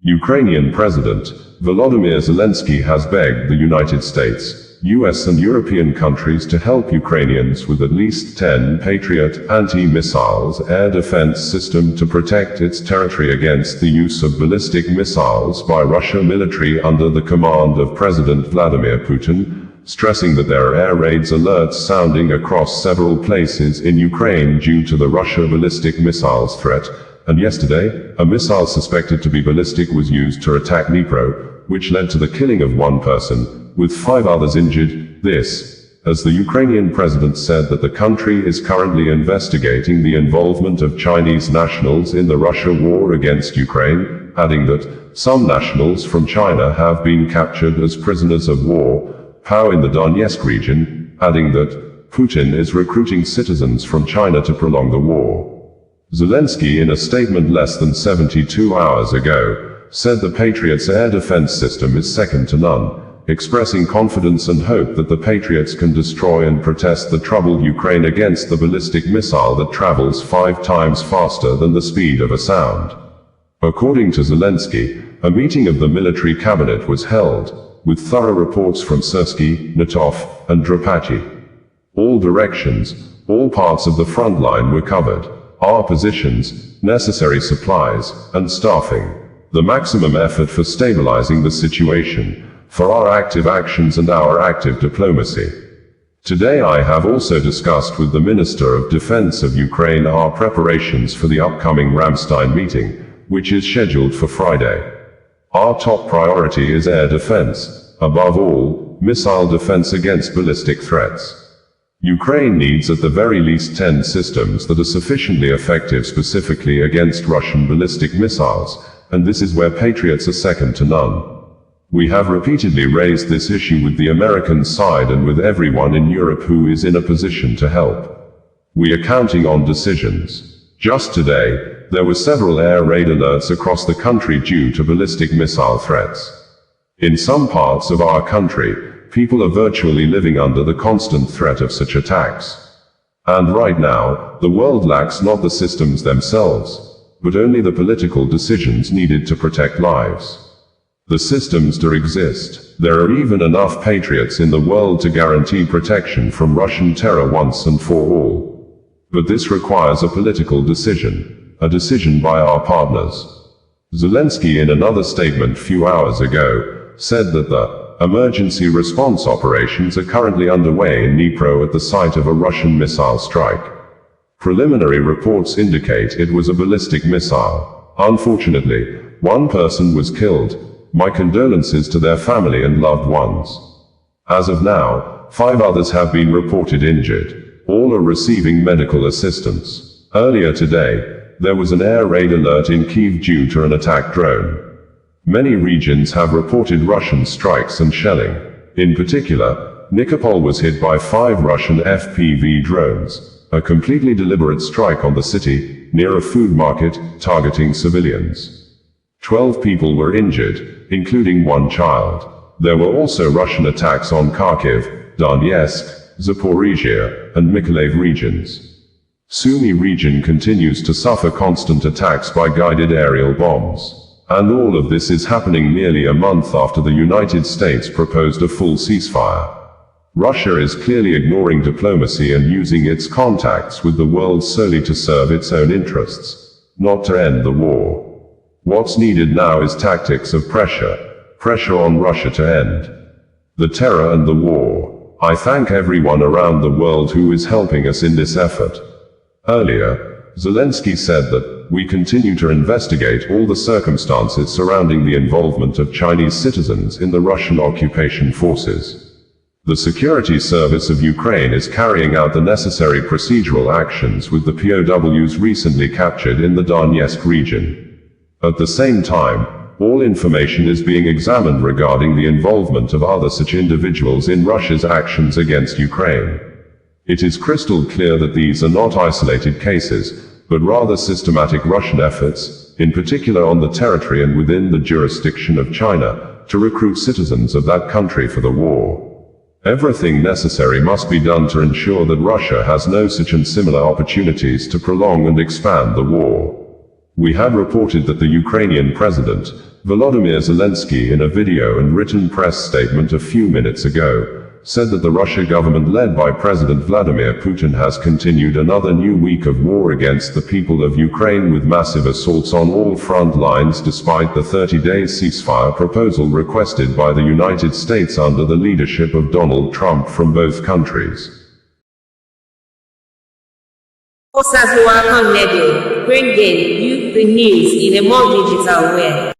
Ukrainian President Volodymyr Zelenskyy has begged the United States, US and European countries to help Ukrainians with at least 10 Patriot anti-missiles air defense system to protect its territory against the use of ballistic missiles by Russia military under the command of President Vladimir Putin, stressing that there are air raids alerts sounding across several places in Ukraine due to the Russia Ballistic missiles threat. And yesterday, a missile suspected to be ballistic was used to attack Dnipro, which led to the killing of one person, with 5 others injured. This, as the Ukrainian president said that the country is currently investigating the involvement of Chinese nationals in the Russia war against Ukraine, adding that some nationals from China have been captured as prisoners of war, in the Donetsk region, adding that Putin is recruiting citizens from China to prolong the war. Zelenskyy, in a statement less than 72 hours ago, said the Patriots' air defense system is second to none, expressing confidence and hope that the Patriots can destroy and protest the troubled Ukraine against the ballistic missile that travels 5 times faster than the speed of a sound. According to Zelenskyy, a meeting of the military cabinet was held, with thorough reports from Sursky, Natov, and Dnipro. All directions, all parts of the front line were covered. Our positions, necessary supplies, and staffing. The maximum effort for stabilizing the situation, for our active actions and our active diplomacy. Today I have also discussed with the Minister of Defense of Ukraine our preparations for the upcoming Ramstein meeting, which is scheduled for Friday. Our top priority is air defense, above all, missile defense against ballistic threats. Ukraine needs at the very least 10 systems that are sufficiently effective specifically against Russian ballistic missiles, and this is where Patriots are second to none. We have repeatedly raised this issue with the American side and with everyone in Europe who is in a position to help. We are counting on decisions. Just today, there were several air raid alerts across the country due to ballistic missile threats. In some parts of our country, people are virtually living under the constant threat of such attacks. And right now, the world lacks not the systems themselves, but only the political decisions needed to protect lives. The systems do exist. There are even enough patriots in the world to guarantee protection from Russian terror once and for all. But this requires a political decision, a decision by our partners. Zelenskyy, in another statement few hours ago, said that the emergency response operations are currently underway in Dnipro at the site of a Russian missile strike. Preliminary reports indicate it was a ballistic missile. Unfortunately, one person was killed. My condolences to their family and loved ones. As of now, 5 others have been reported injured. All are receiving medical assistance. Earlier today, there was an air raid alert in Kyiv due to an attacked drone. Many regions have reported Russian strikes and shelling. In particular, Dnipro was hit by 5 Russian FPV drones, a completely deliberate strike on the city, near a food market, targeting civilians. 12 people were injured, including 1 child. There were also Russian attacks on Kharkiv, Donetsk, Zaporizhia, and Mykolaiv regions. Sumy region continues to suffer constant attacks by guided aerial bombs. And all of this is happening nearly a month after the United States proposed a full ceasefire. Russia is clearly ignoring diplomacy and using its contacts with the world solely to serve its own interests, not to end the war. What's needed now is tactics of pressure on Russia to end the terror and the war. I thank everyone around the world who is helping us in this effort. Earlier, Zelenskyy said that we continue to investigate all the circumstances surrounding the involvement of Chinese citizens in the Russian occupation forces. The Security Service of Ukraine is carrying out the necessary procedural actions with the POWs recently captured in the Donetsk region. At the same time, all information is being examined regarding the involvement of other such individuals in Russia's actions against Ukraine. It is crystal clear that these are not isolated cases, but rather systematic Russian efforts, in particular on the territory and within the jurisdiction of China, to recruit citizens of that country for the war. Everything necessary must be done to ensure that Russia has no such and similar opportunities to prolong and expand the war. We had reported that the Ukrainian President Volodymyr Zelenskyy, in a video and written press statement a few minutes ago, said that the Russia government led by President Vladimir Putin has continued another new week of war against the people of Ukraine with massive assaults on all front lines despite the 30-day ceasefire proposal requested by the United States under the leadership of Donald Trump from both countries. Bringing you the news in a more digital way.